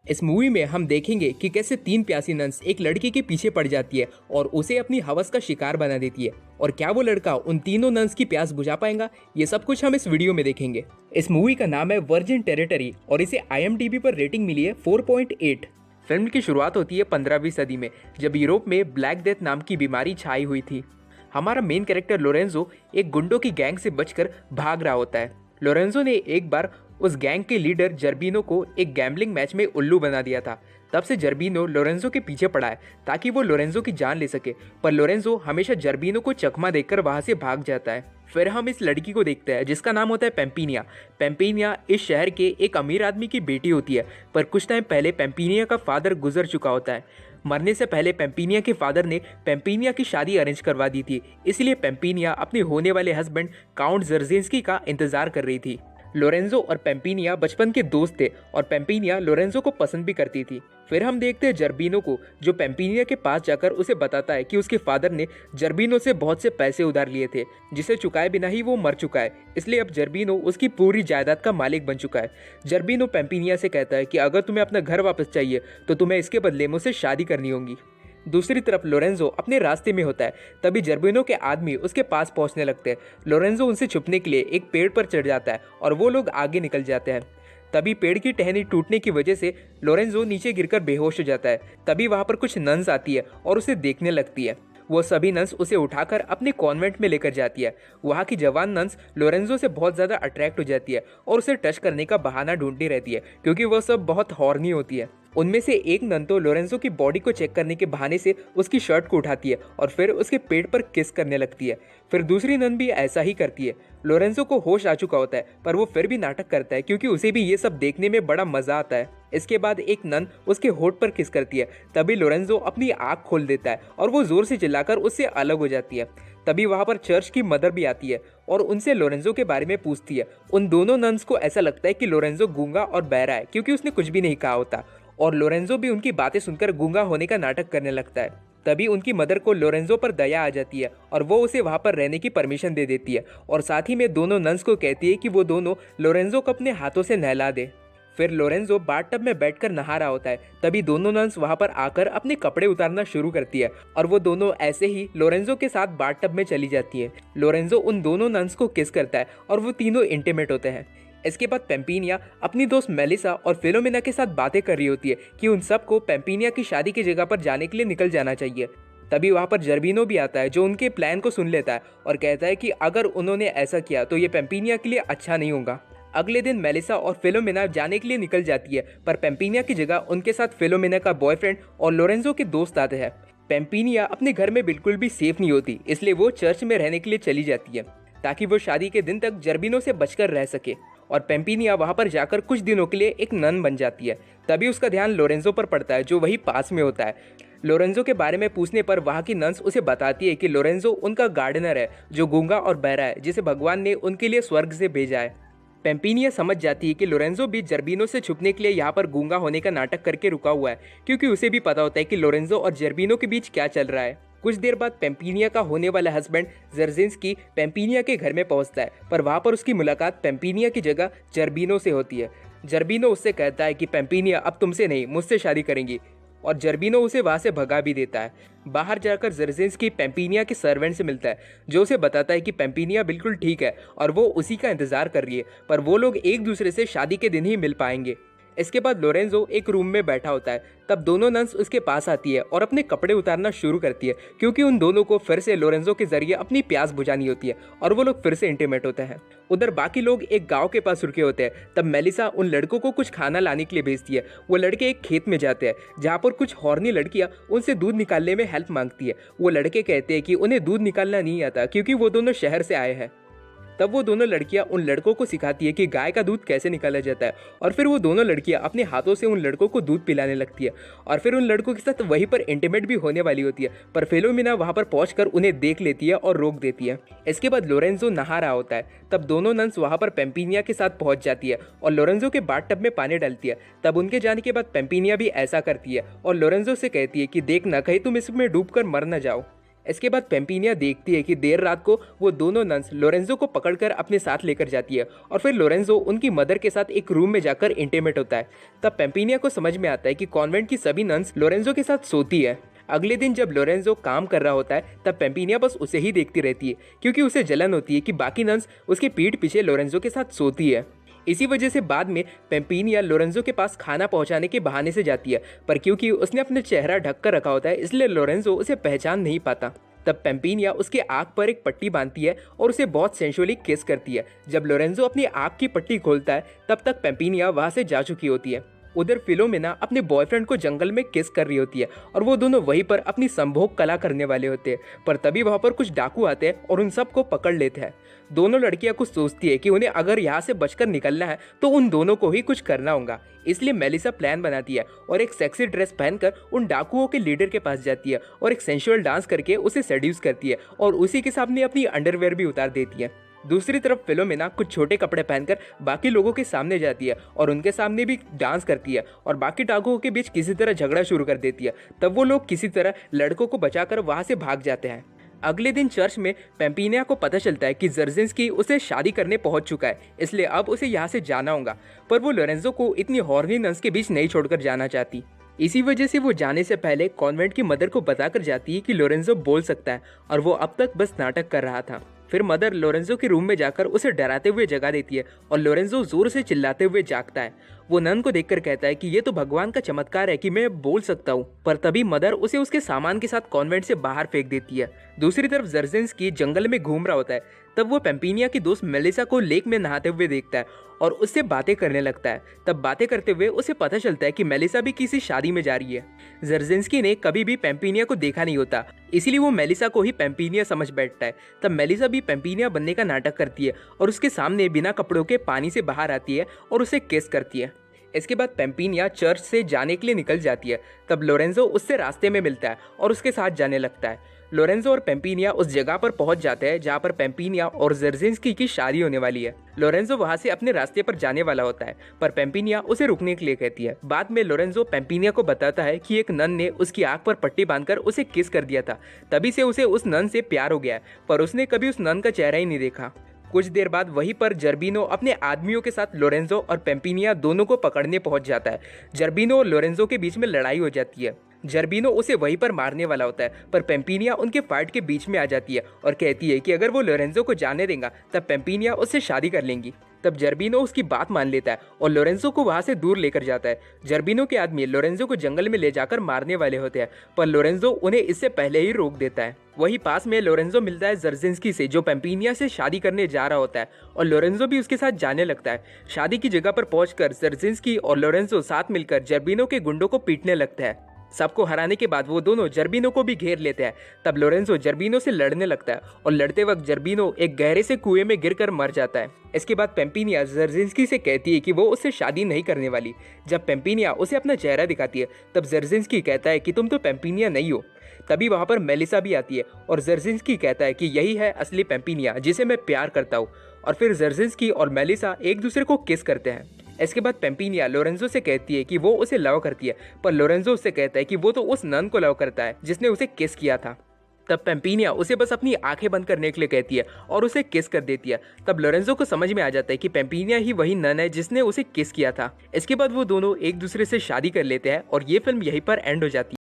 इस मूवी में हम देखेंगे कि कैसे तीन प्यासी नन्स एक लड़के के पीछे पड़ जाती है और उसे अपनी हवस का शिकार बना देती है, और क्या वो लड़का उन तीनों नन्स की प्यास बुझा पाएगा, ये सब कुछ हम इस वीडियो में देखेंगे। इस मूवी का नाम है वर्जिन टेरिटरी और इसे IMDb पर रेटिंग मिली है 4.8। फिल्म की शुरुआत होती है 15वीं सदी में, जब यूरोप में ब्लैक डेथ नाम की बीमारी छाई हुई थी। हमारा मेन कैरेक्टर लोरेंजो एक गुंडों की गैंग से बचकर भाग रहा होता है। लोरेंजो ने एक बार उस गैंग के लीडर जर्बिनो को एक गैम्बलिंग मैच में उल्लू बना दिया था। तब से जर्बिनो लोरेंजो के पीछे पड़ा है ताकि वो लोरेंजो की जान ले सके, पर लोरेंजो हमेशा जर्बिनो को चकमा देकर वहां से भाग जाता है। फिर हम इस लड़की को देखते हैं जिसका नाम होता है पेम्पिनिया। पेम्पिनिया इस शहर के एक अमीर आदमी की बेटी होती है, पर कुछ टाइम पहले पेम्पिनिया का फादर गुजर चुका होता है। मरने से पहले पेम्पिनिया के फादर ने पेम्पिनिया की शादी अरेंज करवा दी थी, इसलिए पेम्पिनिया अपने होने वाले हस्बैंड काउंट जर्जिंस्की का इंतजार कर रही थी। लोरेंजो और पेम्पिनिया बचपन के दोस्त थे और पेम्पिनिया लोरेंजो को पसंद भी करती थी। फिर हम देखते हैं जर्बिनो को, जो पेम्पिनिया के पास जाकर उसे बताता है कि उसके फादर ने जर्बिनो से बहुत से पैसे उधार लिए थे, जिसे चुकाए बिना ही वो मर चुका है, इसलिए अब जर्बिनो उसकी पूरी जायदाद का मालिक बन चुका है। जर्बिनो पेम्पिनिया से कहता है कि अगर तुम्हें अपना घर वापस चाहिए तो तुम्हें इसके बदले मुझसे शादी करनी होगी। दूसरी तरफ लोरेंजो अपने रास्ते में होता है, तभी जर्बिनो के आदमी उसके पास पहुंचने लगते हैं। लोरेंजो उनसे छुपने के लिए एक पेड़ पर चढ़ जाता है और वो लोग आगे निकल जाते हैं। तभी पेड़ की टहनी टूटने की वजह से लोरेंजो नीचे गिरकर बेहोश हो जाता है। तभी वहां पर कुछ नन्स आती है और उसे देखने लगती है। वो सभी नन्स उसे उठाकर अपने कॉन्वेंट में लेकर जाती है। वहाँ की जवान नन्स लोरेंजो से बहुत ज़्यादा अट्रैक्ट हो जाती है और उसे टच करने का बहाना ढूंढती रहती है, क्योंकि वह सब बहुत हॉर्नी होती है। उनमें से एक नन तो लोरेंजो की बॉडी को चेक करने के बहाने से उसकी शर्ट को उठाती है और फिर उसके पेट पर किस करने लगती है। फिर दूसरी नन भी ऐसा ही करती है। लोरेंजो को होश आ चुका होता है, पर वो फिर भी नाटक करता है क्योंकि उसे भी ये सब देखने में बड़ा मजा आता है। इसके बाद एक नन उसके होठ पर किस करती है। तभी लोरेंजो अपनी आंख खोल देता है और वो जोर से चिल्लाकर उससे अलग हो जाती है। तभी वहां पर चर्च की मदर भी आती है और उनसे लोरेंजो के बारे में पूछती है। उन दोनों नन्स को ऐसा लगता है कि लोरेंजो गूंगा और बहरा है, क्योंकि उसने कुछ भी नहीं कहा होता, और लोरेंजो भी उनकी बातें सुनकर गूंगा होने का नाटक करने लगता है। तभी उनकी मदर को लोरेंजो पर दया आ जाती है और वो उसे वहां पर रहने की परमिशन दे देती है, और साथ ही में दोनों नन्स को कहती है कि वो दोनों लोरेंजो को अपने हाथों से नहला दे। फिर लोरेंजो बाथटब में बैठकर नहा रहा होता है। तभी दोनों नन्स वहां पर आकर अपने कपड़े उतारना शुरू करती है और वो दोनों ऐसे ही लोरेंजो के साथ बाथटब में चली जाती है। लोरेंजो उन दोनों नन्स को किस करता है और वो तीनों इंटीमेट होते हैं। इसके बाद पेम्पिनिया अपनी दोस्त मेलिसा और फिलोमिना के साथ बातें कर रही होती है कि उन सबको पेम्पिनिया की शादी की जगह पर जाने के लिए निकल जाना चाहिए। तभी वहां पर जर्बिनो भी आता है, जो उनके प्लान को सुन लेता है और कहता है कि अगर उन्होंने ऐसा किया तो ये पेम्पिनिया के लिए अच्छा नहीं होगा। अगले दिन मेलिसा और फिलोमिना जाने के लिए निकल जाती है, पर पेम्पिनिया की जगह उनके साथ फिलोमिना का बॉयफ्रेंड और लोरेंजो के दोस्त आते हैं। पेम्पिनिया अपने घर में बिल्कुल भी सेफ नहीं होती, इसलिए वो चर्च में रहने के लिए चली जाती है ताकि वो शादी के दिन तक जर्बिनो से बचकर रह सके, और पेम्पिनिया वहां पर जाकर कुछ दिनों के लिए एक नन बन जाती है। तभी उसका ध्यान लोरेंजो पर पड़ता है, जो वही पास में होता है। लोरेंजो के बारे में पूछने पर वहां की नन्स उसे बताती है कि लोरेंजो उनका गार्डनर है, जो गूंगा और बहरा है, जिसे भगवान ने उनके लिए स्वर्ग से भेजा है। पेम्पिनिया समझ जाती है कि लोरेंजो भी जर्बिनो से छुपने के लिए यहाँ पर गूंगा होने का नाटक करके रुका हुआ है, क्योंकि उसे भी पता होता है कि लोरेंजो और जर्बिनो के बीच क्या चल रहा है। कुछ देर बाद पेम्पिनिया का होने वाला हस्बैंड जर्जिंस्की पेम्पिनिया के घर में पहुंचता है, पर वहां पर उसकी मुलाकात पेम्पिनिया की जगह जर्बिनो से होती है। जर्बिनो उससे कहता है कि पेम्पिनिया अब तुमसे नहीं मुझसे शादी करेंगी, और जर्बिनो उसे वहां से भगा भी देता है। बाहर जाकर जर्जिंस्की पेम्पिनिया के सर्वेंट से मिलता है, जो उसे बताता है कि पेम्पिनिया बिल्कुल ठीक है और वो उसी का इंतजार कर रही है, पर वो लोग एक दूसरे से शादी के दिन ही मिल पाएंगे। इसके बाद लोरेंजो एक रूम में बैठा होता है, तब दोनों नन्स उसके पास आती है और अपने कपड़े उतारना शुरू करती है, क्योंकि उन दोनों को फिर से लोरेंजो के जरिए अपनी प्यास बुझानी होती है और वो लोग फिर से इंटीमेट होते हैं। उधर बाकी लोग एक गांव के पास रुके होते हैं। तब मेलिसा उन लड़कों को कुछ खाना लाने के लिए भेजती है। वो लड़के एक खेत में जाते हैं, जहाँ पर कुछ हॉर्नी लड़कियां उनसे दूध निकालने में हेल्प मांगती है। वो लड़के कहते हैं कि उन्हें दूध निकालना नहीं आता, क्योंकि वो दोनों शहर से आए हैं। तब वो दोनों लड़कियां उन लड़कों को सिखाती है कि गाय का दूध कैसे निकाला जाता है, और फिर वो दोनों लड़कियां अपने हाथों से उन लड़कों को दूध पिलाने लगती है, और फिर उन लड़कों के साथ वहीं पर इंटीमेट भी होने वाली होती है, पर फिलोमिना वहां पर पहुंचकर उन्हें देख लेती है और रोक देती है। इसके बाद लोरेंजो नहा रहा होता है, तब दोनों नन्स वहां पर पेम्पिनिया के साथ पहुंच जाती है और लोरेंजो के बाथटब में पानी डालती है। तब उनके जाने के बाद पेम्पिनिया भी ऐसा करती है और लोरेंजो से कहती है कि देखना कहीं तुम इसमें डूबकर मर न जाओ। इसके बाद पेम्पिनिया देखती है कि देर रात को वो दोनों नन्स लोरेंजो को पकड़कर अपने साथ लेकर जाती है और फिर लोरेंजो उनकी मदर के साथ एक रूम में जाकर इंटीमेट होता है। तब पेम्पिनिया को समझ में आता है कि कॉन्वेंट की सभी नन्स लोरेंजो के साथ सोती है। अगले दिन जब लोरेंजो काम कर रहा होता है तब पेम्पिनिया बस उसे ही देखती रहती है क्योंकि उसे जलन होती है कि बाकी नन्स उसके पीठ पीछे लोरेंजो के साथ सोती है। इसी वजह से बाद में पेम्पिनिया लोरेंजो के पास खाना पहुंचाने के बहाने से जाती है, पर क्योंकि उसने अपना चेहरा ढक कर रखा होता है इसलिए लोरेंजो उसे पहचान नहीं पाता। तब पेम्पिनिया उसके आँख पर एक पट्टी बांधती है और उसे बहुत सेंशुअली किस करती है। जब लोरेंजो अपनी आँख की पट्टी खोलता है तब तक पेम्पिनिया वहाँ से जा चुकी होती है। उधर फिलोमेना अपने बॉयफ्रेंड को जंगल में किस कर रही होती है और वो दोनों वहीं पर अपनी संभोग कला करने वाले होते हैं, पर तभी वहाँ पर कुछ डाकू आते हैं और उन सबको पकड़ लेते हैं। दोनों लड़कियां कुछ सोचती है कि उन्हें अगर यहाँ से बचकर निकलना है तो उन दोनों को ही कुछ करना होगा, इसलिए मेलिसा प्लान बनाती है और एक सेक्सी ड्रेस पहनकर उन डाकुओं के लीडर के पास जाती है और एक सेंशुअल डांस करके उसे सेड्यूस करती है और उसी के सामने अपनी अंडरवेयर भी उतार देती है। दूसरी तरफ फिलोमेना कुछ छोटे कपड़े पहनकर बाकी लोगों के सामने जाती है और उनके सामने भी डांस करती है और बाकी डाकुओं के बीच किसी तरह झगड़ा शुरू कर देती है। तब वो लोग किसी तरह लड़कों को बचाकर वहां से भाग जाते हैं। अगले दिन चर्च में पेम्पिनिया को पता चलता है कि जर्जिंस्की उसे शादी करने पहुंच चुका है, इसलिए अब उसे यहाँ से जाना होगा, पर वो लोरेंजो को इतनी हॉर्नी नन्स के बीच नहीं छोड़कर जाना चाहती। इसी वजह से वो जाने से पहले कॉन्वेंट की मदर को बताकर जाती है कि लोरेंजो बोल सकता है और वो अब तक बस नाटक कर रहा था। फिर मदर लोरेंजो के रूम में जाकर उसे डराते हुए जगा देती है और लोरेंजो जोर से चिल्लाते हुए जागता है। वो नन को देखकर कहता है कि ये तो भगवान का चमत्कार है कि मैं बोल सकता हूँ, पर तभी मदर उसे उसके सामान के साथ कॉन्वेंट से बाहर फेंक देती है। दूसरी तरफ जर्जिंस्की जंगल में घूम रहा होता है। तब वो पेम्पिनिया की दोस्त मेलिसा को लेक में नहाते हुए देखता है और उससे बातें करने लगता है। तब बातें करते हुए उसे पता चलता है कि मेलिसा भी किसी शादी में जा रही है। जर्जिंस्की ने कभी भी पेम्पिनिया को देखा नहीं होता, इसीलिए वो मेलिसा को ही पेम्पिनिया समझ बैठता है। तब मेलिसा भी पेम्पिनिया बनने का नाटक करती है और उसके सामने बिना कपड़ों के पानी से बाहर आती है और उसे किस करती है। इसके बाद पेम्पिनिया चर्च से जाने के लिए निकल जाती है। तब लोरेंजो उससे रास्ते में मिलता है और उसके साथ जाने लगता है। लोरेंजो और पेम्पिनिया उस जगह पर पहुंच जाते हैं जहां पर पेम्पिनिया और जर्जिंस्की की शादी होने वाली है। लोरेंजो वहां से अपने रास्ते पर जाने वाला होता है, पर पेम्पिनिया उसे रुकने के लिए कहती है। बाद में लोरेंजो पेम्पिनिया को बताता है कि एक नन ने उसकी आंख पर पट्टी बांधकर उसे किस कर दिया था, तभी से उसे उस नन से प्यार हो गया है, पर उसने कभी उस नन का चेहरा ही नहीं देखा। कुछ देर बाद वहीं पर जर्बिनो अपने आदमियों के साथ लोरेंजो और पेम्पिनिया दोनों को पकड़ने पहुंच जाता है। जर्बिनो और लोरेंजो के बीच में लड़ाई हो जाती है। जर्बिनो उसे वहीं पर मारने वाला होता है, पर पेम्पिनिया उनके फाइट के बीच में आ जाती है और कहती है कि अगर वो लोरेंजो को जाने देगा तब पेम्पिनिया उससे शादी कर लेंगी। तब जर्बिनो उसकी बात मान लेता है और लोरेंजो को वहां से दूर लेकर जाता है। जर्बिनो के आदमी लोरेंजो को जंगल में ले जाकर मारने वाले होते हैं, पर लोरेंजो उन्हें इससे पहले ही रोक देता है। वहीं पास में लोरेंजो मिलता है जर्जिंस्की से, जो पेम्पिनिया से शादी करने जा रहा होता है और लोरेंजो भी उसके साथ जाने लगता है। शादी की जगह पर पहुंचकर जर्जिंस्की और लोरेंजो साथ मिलकर जर्बिनो के गुंडों को पीटने लगता है। सबको हराने के बाद वो दोनों जर्बिनो को भी घेर लेते हैं। तब लोरेंजो जर्बिनो से लड़ने लगता है और लड़ते वक्त जर्बिनो एक गहरे से कुएं में गिरकर मर जाता है। इसके बाद पेम्पिनिया जर्जिंस्की से कहती है कि वो उससे शादी नहीं करने वाली। जब पेम्पिनिया उसे अपना चेहरा दिखाती है तब जर्जिंस्की कहता है कि तुम तो पेम्पिनिया नहीं हो। तभी वहाँ पर मेलिसा भी आती है और जर्जिंस्की कहता है कि यही है असली पेम्पिनिया जिसे मैं प्यार करता हूँ, और फिर जर्जिंस्की और मेलिसा एक दूसरे को किस करते हैं। इसके बाद पेम्पिनिया लोरेंजो से कहती है कि वो उसे लव करती है, पर लोरेंजो उससे कहता है कि वो तो उस नन को लव करता है जिसने उसे किस किया था। तब पेम्पिनिया उसे बस अपनी आंखें बंद करने के लिए कहती है और उसे किस कर देती है। तब लोरेंजो को समझ में आ जाता है कि पेम्पिनिया ही वही नन है जिसने उसे किस किया था। इसके बाद वो दोनों एक दूसरे से शादी कर लेते हैं और ये फिल्म यहीं पर एंड हो जाती है।